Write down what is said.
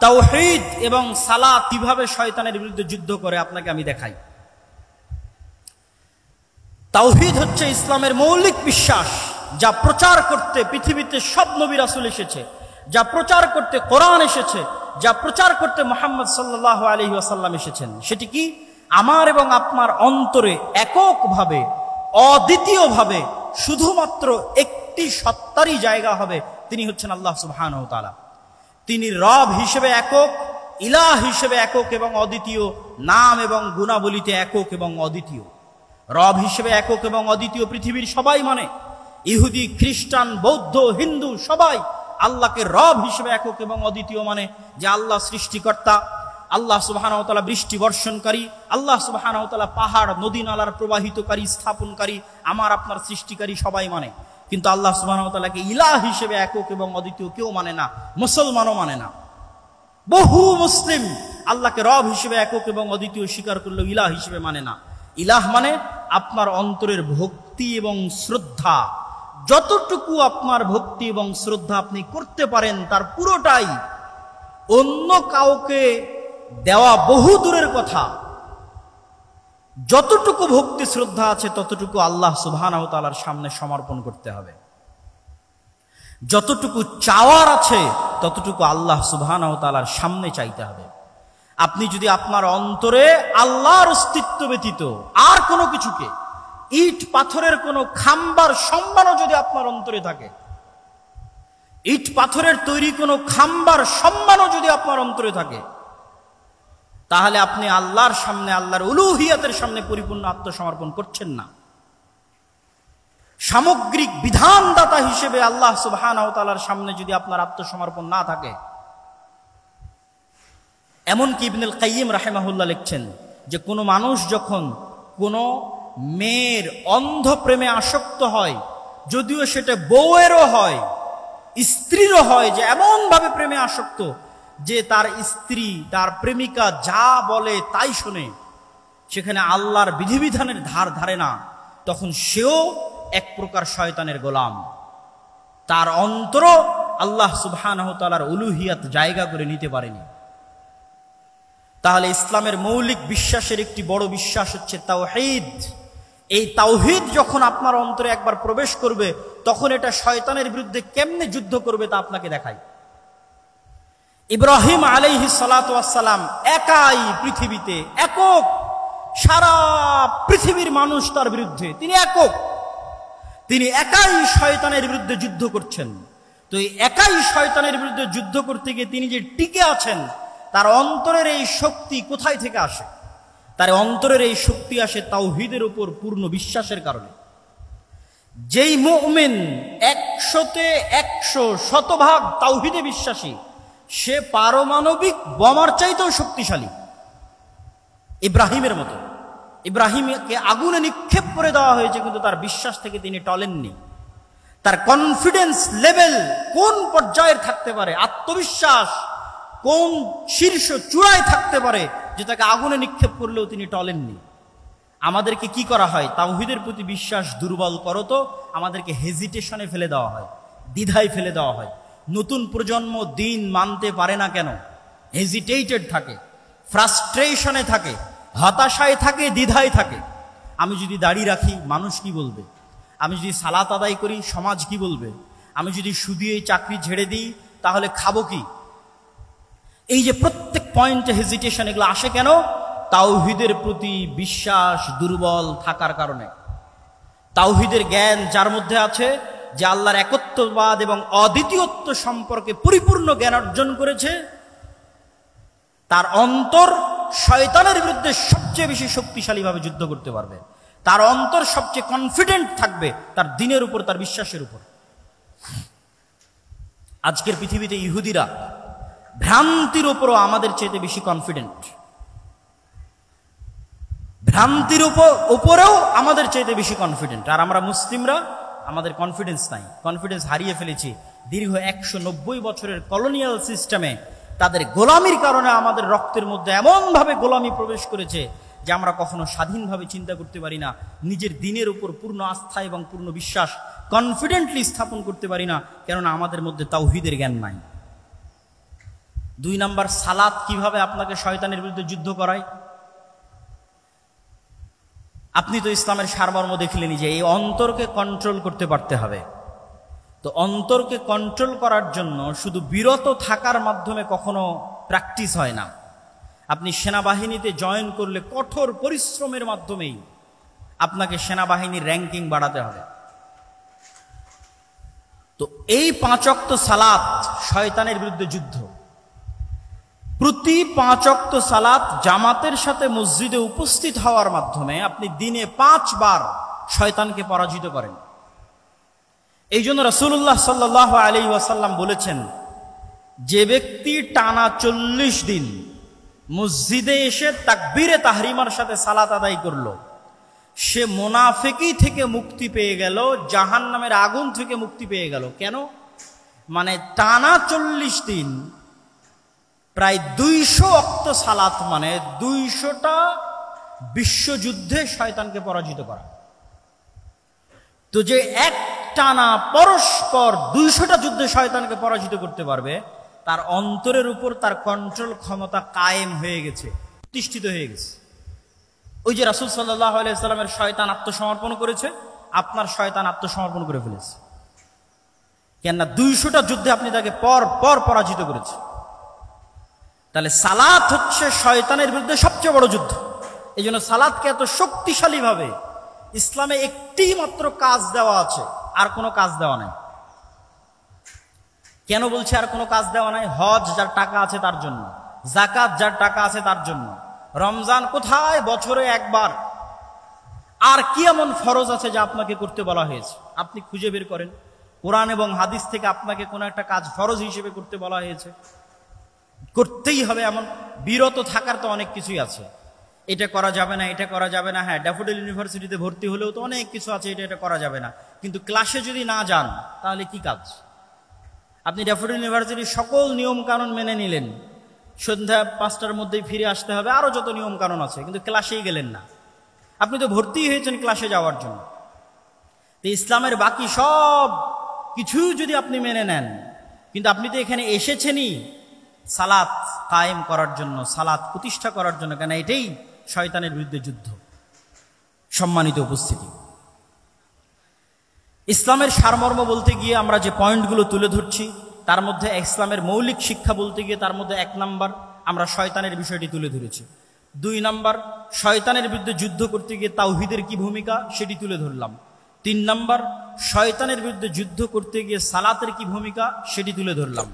তাওহীদ এবং সালাত কিভাবে শয়তানের বিরুদ্ধে যুদ্ধ করে আপনাকে আমি দেখাই। তাওহীদ হচ্ছে ইসলামের মৌলিক বিশ্বাস, যা প্রচার করতে পৃথিবীতে সব নবী রাসূল এসেছে, যা প্রচার করতে কোরআন এসেছে, যা প্রচার করতে মুহাম্মদ সাল্লাল্লাহু আলাইহি ওয়াসাল্লাম এসেছেন। সেটি কি? আমার এবং আপনার অন্তরে এককভাবে, অদ্বিতীয়ভাবে শুধুমাত্র একটি সত্তারই জায়গা হবে, তিনি হচ্ছেন আল্লাহ সুবহানাহু ওয়া তাআলা। তিনি রব হিসেবে একক, ইলাহ হিসেবে একক এবং অদ্বিতীয়, নাম এবং গুণাবলীতে একক এবং অদ্বিতীয়। রব হিসেবে একক এবং অদ্বিতীয় পৃথিবীর সবাই মানে, ইহুদি, খ্রিস্টান, বৌদ্ধ, হিন্দু সবাই আল্লাহকে রব হিসেবে একক এবং অদ্বিতীয় মানে, যে আল্লাহ সৃষ্টিকর্তা, আল্লাহ সুবহানাহু ওয়া তাআলা বৃষ্টি বর্ষণকারী, আল্লাহ সুবহানাহু ওয়া তাআলা পাহাড় নদী নালার প্রবাহিতকারী, স্থাপনকারী, আমার আপনার সৃষ্টিকারী সবাই মানে। কিন্তু আল্লাহ সুবহানাহু ওয়া তাআলাকে ইলাহ হিসেবে একক এবং অদ্বিতীয় কেউ মানে না, মুসলমানও মানে না। বহু মুসলিম আল্লাহকে রব হিসেবে একক এবং অদ্বিতীয় স্বীকার করলেও ইলাহ হিসেবে মানে না। ইলাহ মানে আপনার অন্তরের ভক্তি এবং শ্রদ্ধা, যতটুকু আপনার ভক্তি এবং শ্রদ্ধা আপনি করতে পারেন তার পুরোটাই অন্য কাউকে দেওয়া বহু দূরের কথা, যতটুকু ভক্তি শ্রদ্ধা আছে ততটুকু আল্লাহ সুবহানাহু ওয়া তাআলার সামনে সমর্পণ করতে হবে। যতটুকু চাওয়ার আছে ততটুকু আল্লাহ সুবহানাহু ওয়া তাআলার সামনে চাইতে হবে। আপনি যদি আপনার অন্তরে আল্লাহর অস্তিত্ব ব্যতীত আর কোনো কিছুকে, ইট পাথরের কোনো খাম্বার সম্মানও যদি আপনার অন্তরে থাকে, ইট পাথরের তৈরি কোনো খাম্বার সম্মানও যদি আপনার অন্তরে থাকে, তাহলে আপনি আল্লাহর সামনে, আল্লাহর উলুহিয়াতের সামনে পরিপূর্ণ আত্মসমর্পণ করছেন না। সামগ্রিক বিধানদাতা হিসেবে আল্লাহ সুবহানাহু ওয়া তাআলার সামনে যদি আপনার আত্মসমর্পণ না থাকে, এমনকি ইবনুল কাইয়িম রাহিমাহুল্লাহ লিখছেন যে কোনো মানুষ যখন কোনো মেয়ের অন্ধ প্রেমে আসক্ত হয়, যদিও সেটা বউয়েরও হয়, স্ত্রীরও হয়, যে এমনভাবে প্রেমে আসক্ত যে তার স্ত্রী, তার প্রেমিকা যা বলে তাই শোনে, সেখানে আল্লাহর বিধিবিধানের ধার ধারে না, তখন সেও এক প্রকার শয়তানের গোলাম। তার অন্তর আল্লাহ সুবহানাহু ওয়া তাআলার উলুহিয়াত জায়গা করে নিতে পারেনি। তাহলে ইসলামের মৌলিক বিশ্বাসের একটি বড় বিশ্বাস হচ্ছে তাওহীদ। এই তাওহীদ যখন আপনার অন্তরে একবার প্রবেশ করবে, তখন এটা শয়তানের বিরুদ্ধে কেমনে যুদ্ধ করবে তা আপনাকে দেখাই। ইব্রাহিম আলাইহিস সালাতু ওয়াস সালাম একাই পৃথিবীতে, একক, সারা পৃথিবীর মানুষ তার বিরুদ্ধে, তিনি একক, তিনি একাই শয়তানের বিরুদ্ধে যুদ্ধ করছেন। তো এই একাই শয়তানের বিরুদ্ধে যুদ্ধ করতে গিয়ে তিনি যে টিকে আছেন, তার অন্তরের এই শক্তি কোথায় থেকে আসে? তার অন্তরের এই শক্তি আসে তাওহীদের উপর পূর্ণ বিশ্বাসের কারণে। যেই মুমিন 100-তে 100 শতভাগ তাওহীদে বিশ্বাসী, সে পারমাণবিক বোমার চাইতেও শক্তিশালী। ইব্রাহিমের মতো, ইব্রাহিমকে আগুনে নিক্ষেপ করে দেওয়া হয়েছে, কিন্তু তার বিশ্বাস থেকে তিনি টলেননি। তার কনফিডেন্স লেভেল কোন পর্যায়ের থাকতে পারে, আত্মবিশ্বাস কোন শীর্ষ চূড়ায় থাকতে পারে যে তাকে আগুনে নিক্ষেপ করলেও তিনি টলেননি। আমাদেরকে কি করা হয়? তাওহীদের প্রতি বিশ্বাস দুর্বল করো তো আমাদেরকে হেজিটেশনে ফেলে দেওয়া হয়, দ্বিধায় ফেলে দেওয়া হয়। নতুন প্রজন্ম দিন মানতে পারে না কেন? হেজিটেটেড থাকে, ফ্রাস্ট্রেশনে থাকে, হতাশায় থাকে, দ্বিধায় থাকে। আমি যদি দাড়ি রাখি মানুষ কি বলবে? আমি যদি সালাত আদায় করি সমাজ কি বলবে? আমি যদি সুদিয়ে চাকরি ছেড়ে দিই তাহলে খাবো কি? এই যে প্রত্যেক পয়েন্টে হেজিটেশন, এগুলো আসে কেন? তাওহীদের প্রতি বিশ্বাস দুর্বল থাকার কারণে। তাওহীদের জ্ঞান যার মধ্যে আছে, যে আল্লাহর একত্ববাদ এবং অদ্বিতীয়ত্ব সম্পর্কে পরিপূর্ণ জ্ঞান অর্জন করেছে, তার অন্তর শয়তানের বিরুদ্ধে সবচেয়ে বেশি শক্তিশালীভাবে যুদ্ধ করতে পারবে। তার অন্তর সবচেয়ে কনফিডেন্ট থাকবে তার দ্বীনের উপর, তার বিশ্বাসের উপর। আজকের পৃথিবীতে ইহুদিরা ভ্রান্তির উপরও আমাদের চেয়ে বেশি কনফিডেন্ট, ভ্রান্তির উপরেও আমাদের চেয়ে বেশি কনফিডেন্ট। আর আমরা মুসলিমরা, আমাদের কনফিডেন্স নাই, কনফিডেন্স হারিয়ে ফেলেছি। দীর্ঘ 190 বছরের কলোনিয়াল সিস্টেমে তাদের গোলামির কারণে আমাদের রক্তের মধ্যে এমনভাবে গোলামি প্রবেশ করেছে যে আমরা কখনো স্বাধীনভাবে চিন্তা করতে পারি না, নিজের দ্বীনের উপর পূর্ণ আস্থা এবং পূর্ণ বিশ্বাস কনফিডেন্টলি স্থাপন করতে পারি না, কেননা আমাদের মধ্যে তাওহীদের জ্ঞান নাই। 2 নাম্বার, সালাত কিভাবে আপনাকে শয়তানের বিরুদ্ধে যুদ্ধ করায়। আপনি তো ইসলামের সারমর্ম দেখলেনই যে এই অন্তরকে কন্ট্রোল করতে পারতে হবে। তো অন্তরকে কন্ট্রোল করার জন্য শুধু বিরত থাকার মাধ্যমে কখনো প্র্যাকটিস হয় না। আপনি সেনাবাহিনীতে জয়েন করলে কঠোর পরিশ্রমের মাধ্যমেই আপনাকে সেনাবাহিনীর র্যাঙ্কিং বাড়াতে হবে। তো এই 5 ওয়াক্ত সালাত শয়তানের বিরুদ্ধে যুদ্ধ। প্রতি 5 ওয়াক্ত সালাত জামাতের সাথে মসজিদে উপস্থিত হওয়ার মাধ্যমে আপনি দিনে 5 বার শয়তানকে পরাজিত করেন। এই জন্য রাসূলুল্লাহ সাল্লাল্লাহু আলাইহি ওয়াসাল্লাম বলেছেন, যে ব্যক্তি টানা 40 দিন মসজিদে এসে তাকবীরে তাহরিমার সাথে সালাত আদায় করলো, সে মুনাফিকি থেকে মুক্তি পেয়ে গেল, জাহান্নামের আগুন থেকে মুক্তি পেয়ে গেল। কেন? মানে টানা 40 দিন প্রায় 200 ওয়াক্ত সালাত, মানে 200টা বিশ্বযুদ্ধে শয়তানকে পরাজিত করা। তো যে এক টানা পরস্পর 200টা যুদ্ধে শয়তানকে পরাজিত করতে পারবে, তার অন্তরের উপর তার কন্ট্রোল ক্ষমতা কায়েম হয়ে গেছে, প্রতিষ্ঠিত হয়ে গেছে। ওই যে রাসূল সাল্লাল্লাহু আলাইহি ওয়াসাল্লামের শয়তান আত্মসমর্পণ করেছে, আপনার শয়তান আত্মসমর্পণ করে ফেলেছে। কেননা 200টা যুদ্ধে আপনি তাকে পর পর পরাজিত করেছে। তাহলে সালাত হচ্ছে শয়তানের বিরুদ্ধে সবচেয়ে বড় যুদ্ধ। এই জন্য সালাতকে এত শক্তিশালী ভাবে ইসলামে একটি মাত্র কাজ দেওয়া আছে, আর কোনো কাজ দেওয়া নাই। কেন বলছে আর কোনো কাজ দেওয়া নাই? হজ যার টাকা আছে তার জন্য, যাকাত যার টাকা আছে তার জন্য, রমজান কোথায় বছরে একবার। আর কি এমন ফরজ আছে যা আপনাকে করতে বলা হয়েছে? আপনি খুঁজে বের করেন কোরআন এবং হাদিস থেকে আপনাকে কোনো একটা কাজ ফরজ হিসেবে করতে বলা হয়েছে, করতেই হবে এমন। বিরত থাকার তো অনেক কিছুই আছে, এটা করা যাবে না, এটা করা যাবে না। হ্যাঁ, ড্যাফোডিল ইউনিভার্সিটিতে ভর্তি হলেও তো অনেক কিছু আছে, এটা করা যাবে না। কিন্তু ক্লাসে যদি না যান তাহলে কি কাজ? আপনি ড্যাফোডিল ইউনিভার্সিটির সকল নিয়ম কানুন মেনে নিলেন, সন্ধ্যা 5টার মধ্যেই ফিরে আসতে হবে, আরো যত নিয়ম কানুন আছে, কিন্তু ক্লাসেই গেলেন না। আপনি তো ভর্তি হয়েছেন ক্লাসে যাওয়ার জন্য। তো ইসলামের বাকি সব কিছু যদি আপনি মেনে নেন, কিন্তু আপনি তো এখানে এসেছেনই সালাত কায়েম করার জন্য, সালাত প্রতিষ্ঠা করার জন্য। কেন? এটাই শয়তানের বিরুদ্ধে যুদ্ধ। সম্মানিত উপস্থিতি, ইসলামের সারমর্ম বলতে গিয়ে আমরা যে পয়েন্টগুলো তুলে ধরছি, তার মধ্যে ইসলামের মৌলিক শিক্ষা বলতে গিয়ে তার মধ্যে 1 নাম্বার আমরা শয়তানের বিষয়টি তুলে ধরেছি। 2 নাম্বার, শয়তানের বিরুদ্ধে যুদ্ধ করতে গিয়ে তাওহীদের কি ভূমিকা সেটি তুলে ধরলাম। 3 নাম্বার, শয়তানের বিরুদ্ধে যুদ্ধ করতে গিয়ে সালাতের কি ভূমিকা সেটি তুলে ধরলাম।